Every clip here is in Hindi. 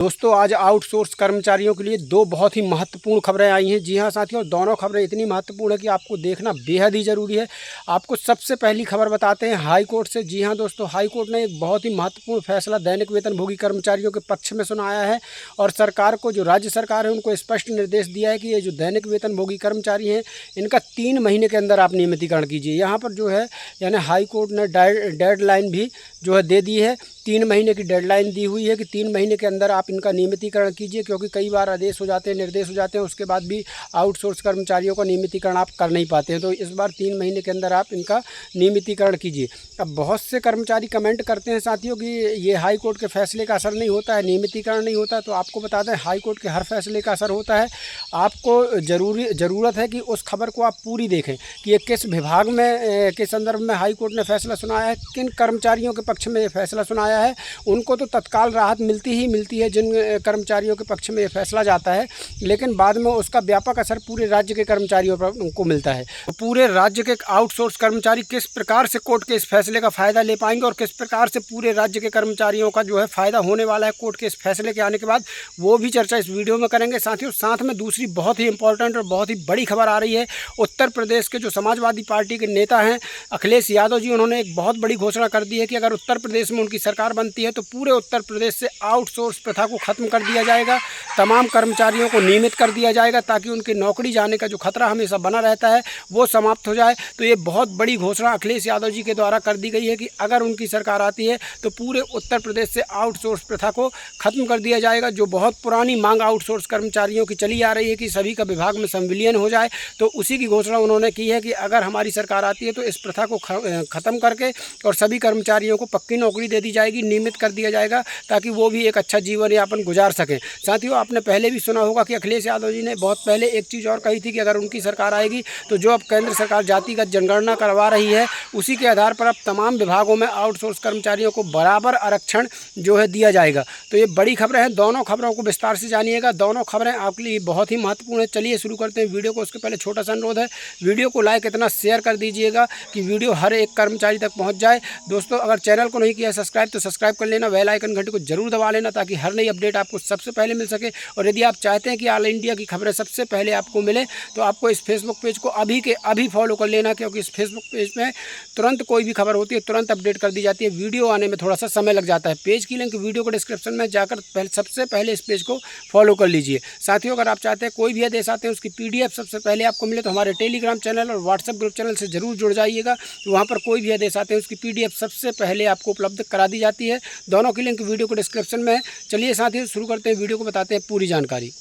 दोस्तों आज आउटसोर्स कर्मचारियों के लिए दो बहुत ही महत्वपूर्ण खबरें आई हैं। जी हाँ साथियों, दोनों खबरें इतनी महत्वपूर्ण है कि आपको देखना बेहद ही ज़रूरी है। आपको सबसे पहली खबर बताते हैं हाई कोर्ट से। जी हाँ दोस्तों, हाई कोर्ट ने एक बहुत ही महत्वपूर्ण फैसला दैनिक वेतनभोगी कर्मचारियों के पक्ष में सुनाया है और सरकार को, जो राज्य सरकार है, उनको स्पष्ट निर्देश दिया है कि ये जो दैनिक वेतनभोगी कर्मचारी हैं इनका 3 महीने के अंदर आप नियमितीकरण कीजिए। यहाँ पर जो है यानी हाई कोर्ट ने डेडलाइन भी जो है दे दी है। 3 महीने की डेडलाइन दी हुई है कि 3 महीने के अंदर आप इनका नियमितीकरण कीजिए, क्योंकि कई बार आदेश हो जाते हैं, निर्देश हो जाते हैं, उसके बाद भी आउटसोर्स कर्मचारियों का नियमितीकरण आप कर नहीं पाते हैं। तो इस बार 3 महीने के अंदर आप इनका नियमितीकरण कीजिए। अब बहुत से कर्मचारी कमेंट करते हैं साथियों कि ये हाई कोर्ट के फैसले का असर नहीं होता है, नियमितीकरण नहीं होता। तो आपको बता दें, हाई कोर्ट के हर फैसले का असर होता है। आपको ज़रूरत है कि उस खबर को आप पूरी देखें कि ये किस विभाग में के संदर्भ में हाई कोर्ट ने फैसला सुनाया है, किन कर्मचारियों के पक्ष में ये फैसला सुनाया है। उनको तो तत्काल राहत मिलती है जिन कर्मचारियों के पक्ष में ये फैसला जाता है, लेकिन बाद में उसका व्यापक असर पूरे राज्य के कर्मचारियों पर को मिलता है। तो पूरे राज्य के आउटसोर्स कर्मचारी किस प्रकार से कोर्ट के इस फैसले का फ़ायदा ले पाएंगे और किस प्रकार से पूरे राज्य के कर्मचारियों का जो है फ़ायदा होने वाला है कोर्ट के इस फैसले के आने के बाद, वो भी चर्चा इस वीडियो में करेंगे साथियों। साथ में दूसरी बहुत ही इंपॉर्टेंट और बहुत ही बड़ी खबर आ रही है। उत्तर प्रदेश के जो समाजवादी पार्टी के नेता हैं अखिलेश यादव जी, उन्होंने एक बहुत बड़ी घोषणा कर दी है कि अगर उत्तर प्रदेश में उनकी सरकार बनती है तो पूरे उत्तर प्रदेश से आउटसोर्स प्रथा को ख़त्म कर दिया जाएगा। तमाम कर्मचारियों को नियमित कर दिया जाएगा ताकि उनकी नौकरी जाने का जो खतरा हमेशा बना रहता है वो समाप्त हो जाए। तो ये बहुत बड़ी घोषणा अखिलेश यादव जी के द्वारा कर दी गई है कि अगर उनकी सरकार आती है तो पूरे उत्तर प्रदेश से आउटसोर्स प्रथा को ख़त्म कर दिया जाएगा। जो बहुत पुरानी मांग आउटसोर्स कर्मचारियों की चली आ रही है कि सभी का विभाग में संविलियन हो जाए, तो उसी की घोषणा उन्होंने की है कि अगर हमारी सरकार आती है तो इस प्रथा को ख़त्म करके और सभी कर्मचारियों को पक्की नौकरी दे दी जाएगी, नियमित कर दिया जाएगा ताकि वो भी एक अच्छा जीवन यापन गुजार सकें। साथियों, आपने पहले भी सुना होगा कि अखिलेश यादव जी ने बहुत पहले एक चीज़ और कही थी कि अगर उनकी सरकार आएगी तो जो अब केंद्र सरकार जातिगत जनगणना करवा रही है उसी के आधार पर अब तमाम विभागों में आउटसोर्स कर्मचारियों को बराबर आरक्षण जो है दिया जाएगा। तो ये बड़ी खबरें हैं, दोनों खबरों को विस्तार से जानिएगा। दोनों खबरें आपके लिए बहुत ही महत्वपूर्ण है। चलिए शुरू करते हैं वीडियो को। उसके पहले छोटा सा अनुरोध है, वीडियो को लाइक इतना शेयर कर दीजिएगा कि वीडियो हर एक कर्मचारी तक पहुँच जाए। दोस्तों, अगर चैनल को नहीं किया सब्सक्राइब तो सब्सक्राइब कर लेना, बेल आइकन घंटी को जरूर दबा लेना ताकि हर नई अपडेट आपको सबसे पहले मिल सके। और यदि आप चाहते हैं कि ऑल इंडिया की खबरें सबसे पहले आपको मिले तो आपको इस फेसबुक पेज को अभी के अभी फॉलो कर लेना, क्योंकि इस फेसबुक पेज में तुरंत कोई भी खबर होती है तुरंत अपडेट कर दी जाती है। वीडियो आने में थोड़ा सा समय लग जाता है। पेज की लिंक वीडियो को डिस्क्रिप्शन में जाकर सबसे पहले इस पेज को फॉलो कर लीजिए। साथियों, अगर आप चाहते हैं कोई भी आदेश आते हैं उसकी PDF सबसे पहले आपको मिले तो हमारे टेलीग्राम चैनल और व्हाट्सएप ग्रुप चैनल से जरूर जुड़ जाइएगा। वहाँ पर कोई भी आदेश आते हैं उसकी PDF सबसे पहले आपको उपलब्ध करा दी जाती है। दोनों की लिंक वीडियो को डिस्क्रिप्शन में है। चलिए साथियों शुरू करते हैं वीडियो को, बताते हैं पूरी जानकारी।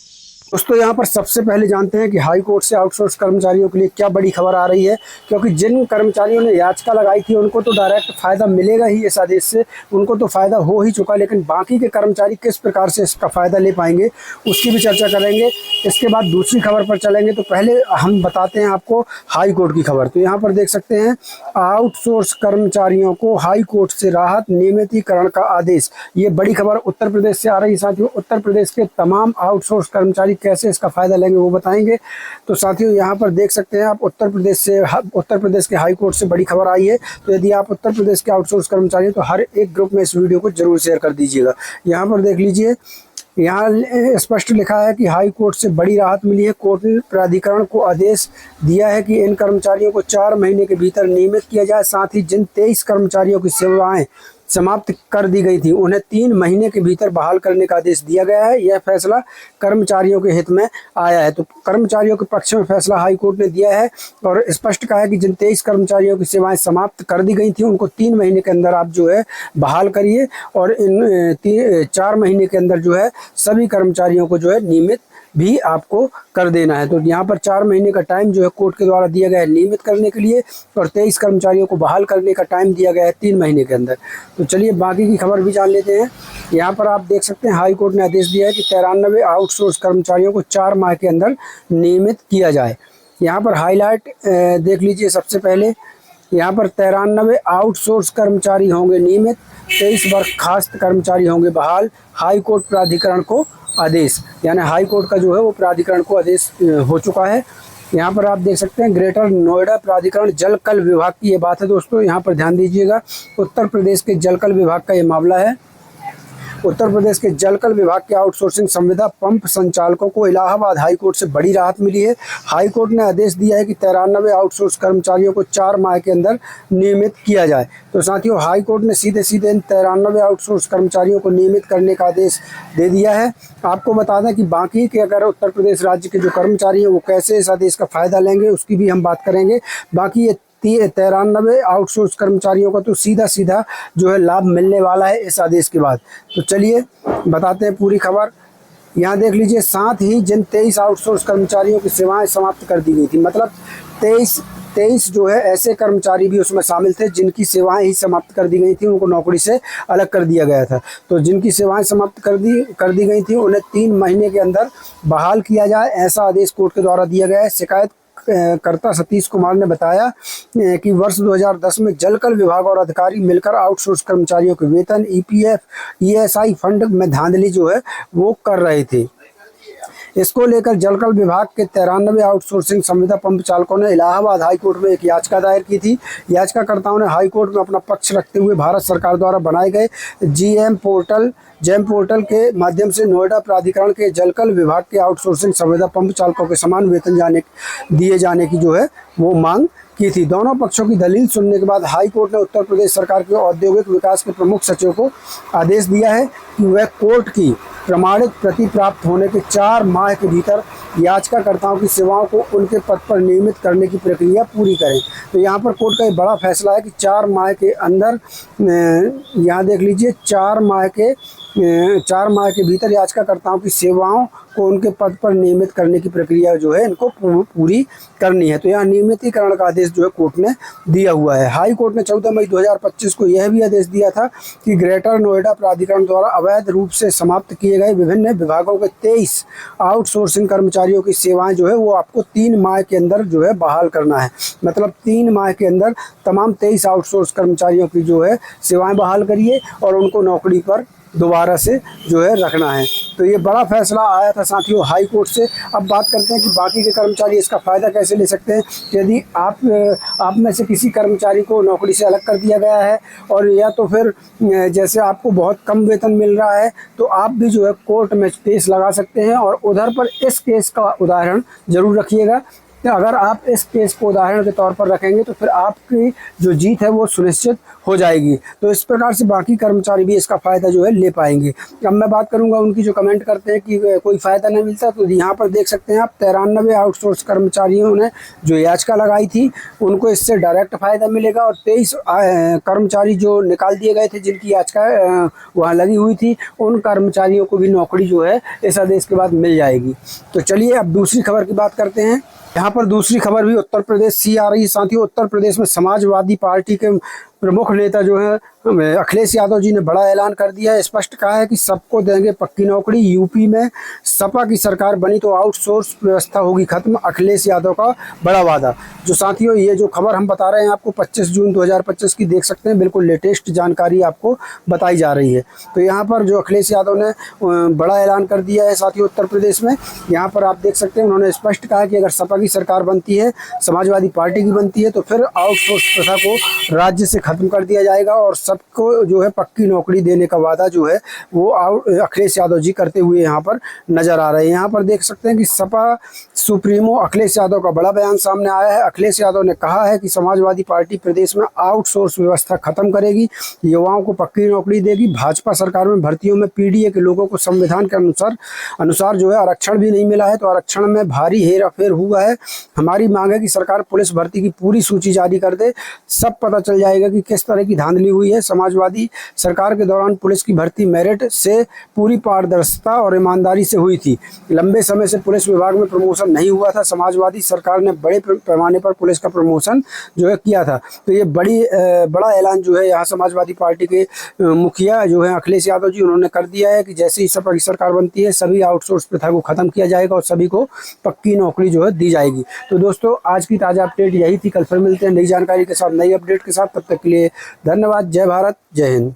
दोस्तों, यहाँ पर सबसे पहले जानते हैं कि हाई कोर्ट से आउटसोर्स कर्मचारियों के लिए क्या बड़ी खबर आ रही है, क्योंकि जिन कर्मचारियों ने याचिका लगाई थी उनको तो डायरेक्ट फ़ायदा मिलेगा ही इस आदेश से, उनको तो फ़ायदा हो ही चुका, लेकिन बाकी के कर्मचारी किस प्रकार से इसका फ़ायदा ले पाएंगे उसकी भी चर्चा करेंगे। इसके बाद दूसरी खबर पर चलेंगे। तो पहले हम बताते हैं आपको हाई कोर्ट की खबर। तो यहाँ पर देख सकते हैं, आउटसोर्स कर्मचारियों को हाई कोर्ट से राहत, नियमितीकरण का आदेश। ये बड़ी खबर उत्तर प्रदेश से आ रही है साथियों। उत्तर प्रदेश के तमाम आउटसोर्स कर्मचारी कैसे इसका फ़ायदा लेंगे वो बताएंगे। तो साथियों, यहाँ पर देख सकते हैं आप, उत्तर प्रदेश के हाई कोर्ट से बड़ी खबर आई है। तो यदि आप उत्तर प्रदेश के आउटसोर्स कर्मचारी हैं तो हर एक ग्रुप में इस वीडियो को जरूर शेयर कर दीजिएगा। यहाँ पर देख लीजिए, यहाँ स्पष्ट लिखा है कि हाई कोर्ट से बड़ी राहत मिली है। कोर्ट ने प्राधिकरण को आदेश दिया है कि इन कर्मचारियों को 4 महीने के भीतर नियमित किया जाए। साथ ही जिन 23 कर्मचारियों की सेवाएं समाप्त कर दी गई थी उन्हें 3 महीने के भीतर बहाल करने का आदेश दिया गया है। यह फैसला कर्मचारियों के हित में आया है। तो कर्मचारियों के पक्ष में फैसला हाई कोर्ट ने दिया है और स्पष्ट कहा है कि जिन 23 कर्मचारियों की सेवाएं समाप्त कर दी गई थी उनको 3 महीने के अंदर आप जो है बहाल करिए और इन 4 महीने के अंदर जो है सभी कर्मचारियों को जो है नियमित भी आपको कर देना है। तो यहाँ पर 4 महीने का टाइम जो है कोर्ट के द्वारा दिया गया है नियमित करने के लिए और 23 कर्मचारियों को बहाल करने का टाइम दिया गया है 3 महीने के अंदर। तो चलिए बाकी की खबर भी जान लेते हैं। यहाँ पर आप देख सकते हैं, हाई कोर्ट ने आदेश दिया है कि 93 आउटसोर्स कर्मचारियों को 4 माह के अंदर नियमित किया जाए। यहाँ पर हाईलाइट देख लीजिए। सबसे पहले यहाँ पर 93 आउटसोर्स कर्मचारी होंगे नियमित, 23 बर्खास्त कर्मचारी होंगे बहाल। हाई कोर्ट प्राधिकरण को आदेश, यानी हाई कोर्ट का जो है वो प्राधिकरण को आदेश हो चुका है। यहाँ पर आप देख सकते हैं, ग्रेटर नोएडा प्राधिकरण जल कल विभाग की ये बात है दोस्तों, यहाँ पर ध्यान दीजिएगा। उत्तर प्रदेश के जल कल विभाग का ये मामला है। उत्तर प्रदेश के जलकल विभाग के आउटसोर्सिंग संविदा पंप संचालकों को इलाहाबाद हाई कोर्ट से बड़ी राहत मिली है। हाई कोर्ट ने आदेश दिया है कि 93 आउटसोर्स कर्मचारियों को 4 माह के अंदर नियमित किया जाए। तो साथियों, हाई कोर्ट ने सीधे सीधे इन 93 आउटसोर्स कर्मचारियों को नियमित करने का आदेश दे दिया है। आपको बता दें कि बाकी के अगर उत्तर प्रदेश राज्य के जो कर्मचारी हैं वो कैसे इस आदेश का फ़ायदा लेंगे उसकी भी हम बात करेंगे। बाकी ये 93 आउटसोर्स कर्मचारियों का तो सीधा सीधा जो है लाभ मिलने वाला है इस आदेश के बाद। तो चलिए बताते हैं पूरी खबर। यहाँ देख लीजिए, साथ ही जिन 23 आउटसोर्स कर्मचारियों की सेवाएं समाप्त कर दी गई थी, मतलब 23 जो है ऐसे कर्मचारी भी उसमें शामिल थे जिनकी सेवाएं ही समाप्त कर दी गई थी, उनको नौकरी से अलग कर दिया गया था। तो जिनकी सेवाएं समाप्त कर दी गई थी उन्हें 3 महीने के अंदर बहाल किया जाए, ऐसा आदेश कोर्ट के द्वारा दिया गया है। शिकायत कर्ता सतीश कुमार ने बताया कि वर्ष 2010 में जलकल विभाग और अधिकारी मिलकर आउटसोर्स कर्मचारियों के वेतन, ईपीएफ, ईएसआई फंड में धांधली जो है वो कर रहे थे। इसको लेकर जलकल विभाग के 93 आउटसोर्सिंग संविदा पंप चालकों ने इलाहाबाद हाई कोर्ट में एक याचिका दायर की थी। याचिकाकर्ताओं ने हाई कोर्ट में अपना पक्ष रखते हुए भारत सरकार द्वारा बनाए गए जेम पोर्टल के माध्यम से नोएडा प्राधिकरण के जलकल विभाग के आउटसोर्सिंग संविदा पंप चालकों के समान वेतन दिए जाने की जो है वो मांग की थी। दोनों पक्षों की दलील सुनने के बाद हाई कोर्ट ने उत्तर प्रदेश सरकार के औद्योगिक विकास के प्रमुख सचिव को आदेश दिया है कि वह कोर्ट की प्रमाणित प्रति प्राप्त होने के 4 माह के भीतर याचिकाकर्ताओं की सेवाओं को उनके पद पर नियमित करने की प्रक्रिया पूरी करें। तो यहाँ पर कोर्ट का एक बड़ा फैसला है कि 4 माह के अंदर, यहाँ देख लीजिए, 4 माह के भीतर याचिकाकर्ताओं की सेवाओं को उनके पद पर नियमित करने की प्रक्रिया जो है इनको पूरी करनी है। तो यहाँ नियमितीकरण का आदेश जो है कोर्ट ने दिया हुआ है। हाई कोर्ट ने 14 मई 2025 को यह भी आदेश दिया था कि ग्रेटर नोएडा प्राधिकरण द्वारा अवैध रूप से समाप्त किए गए विभिन्न विभागों के 23 आउटसोर्सिंग कर्मचारियों की सेवाएं जो है वो आपको 3 माह के अंदर जो है बहाल करना है। मतलब 3 माह के अंदर तमाम 23 आउटसोर्स कर्मचारियों की जो है सेवाएं बहाल करिए और उनको नौकरी पर दोबारा से जो है रखना है। तो ये बड़ा फैसला आया था साथियों हाई कोर्ट से। अब बात करते हैं कि बाकी के कर्मचारी इसका फ़ायदा कैसे ले सकते हैं। यदि आप में से किसी कर्मचारी को नौकरी से अलग कर दिया गया है और या तो फिर जैसे आपको बहुत कम वेतन मिल रहा है, तो आप भी जो है कोर्ट में केस लगा सकते हैं। और उधर पर इस केस का उदाहरण ज़रूर रखिएगा। अगर आप इस केस को उदाहरण के तौर पर रखेंगे तो फिर आपकी जो जीत है वो सुनिश्चित हो जाएगी। तो इस प्रकार से बाकी कर्मचारी भी इसका फ़ायदा जो है ले पाएंगे। अब मैं बात करूंगा उनकी जो कमेंट करते हैं कि कोई फ़ायदा नहीं मिलता, तो यहाँ पर देख सकते हैं आप 93 आउटसोर्स कर्मचारियों ने जो याचिका लगाई थी उनको इससे डायरेक्ट फ़ायदा मिलेगा। और 23 कर्मचारी जो निकाल दिए गए थे जिनकी याचिका वहाँ लगी हुई थी, उन कर्मचारियों को भी नौकरी जो है इस आदेश के बाद मिल जाएगी। तो चलिए अब दूसरी खबर की बात करते हैं। यहाँ पर दूसरी खबर भी उत्तर प्रदेश से आ रही है साथियों। उत्तर प्रदेश में समाजवादी पार्टी के प्रमुख नेता जो है अखिलेश यादव जी ने बड़ा ऐलान कर दिया है। स्पष्ट कहा है कि सबको देंगे पक्की नौकरी। यूपी में सपा की सरकार बनी तो आउटसोर्स व्यवस्था होगी खत्म, अखिलेश यादव का बड़ा वादा। जो साथियों ये जो खबर हम बता रहे हैं आपको 25 जून 2025 की देख सकते हैं, बिल्कुल लेटेस्ट जानकारी आपको बताई जा रही है। तो यहाँ पर जो अखिलेश यादव ने बड़ा ऐलान कर दिया है साथियों उत्तर प्रदेश में, यहाँ पर आप देख सकते हैं उन्होंने स्पष्ट कहा कि अगर सपा की सरकार बनती है, समाजवादी पार्टी की बनती है, तो फिर आउटसोर्स प्रथा को राज्य से खत्म कर दिया जाएगा और सबको जो है पक्की नौकरी देने का वादा जो है वो अखिलेश यादव जी करते हुए यहाँ पर नजर आ रहे हैं। यहाँ पर देख सकते हैं कि सपा सुप्रीमो अखिलेश यादव का बड़ा बयान सामने आया है। अखिलेश यादव ने कहा है कि समाजवादी पार्टी प्रदेश में आउटसोर्स व्यवस्था खत्म करेगी, युवाओं को पक्की नौकरी देगी। भाजपा सरकार में भर्तियों में पीडीए के लोगों को संविधान के अनुसार जो है आरक्षण भी नहीं मिला है, तो आरक्षण में भारी हेरफेर हुआ है। हमारी मांग है कि सरकार पुलिस भर्ती की पूरी सूची जारी कर दे, सब पता चल जाएगा कि किस तरह की धांधली हुई है। समाजवादी सरकार के दौरान पुलिस की भर्ती मेरिट से पूरी पारदर्शिता और ईमानदारी से हुई थी। लंबे समय से पुलिस विभाग में प्रमोशन नहीं हुआ था। समाजवादी सरकार ने बड़े पैमाने पर पुलिस का प्रमोशन जो है किया था। तो ये बड़ा ऐलान जो है यहाँ समाजवादी पार्टी के मुखिया जो है अखिलेश यादव जी उन्होंने कर दिया है कि जैसे ही सपा की सरकार बनती है सभी आउटसोर्स प्रथा को खत्म किया जाएगा और सभी को पक्की नौकरी जो है दी जाएगी। तो दोस्तों आज की ताज़ा अपडेट यही थी। कल फिर मिलते हैं नई जानकारी के साथ, नई अपडेट के साथ। तब तक के लिए धन्यवाद। जय भारत, जय हिंद।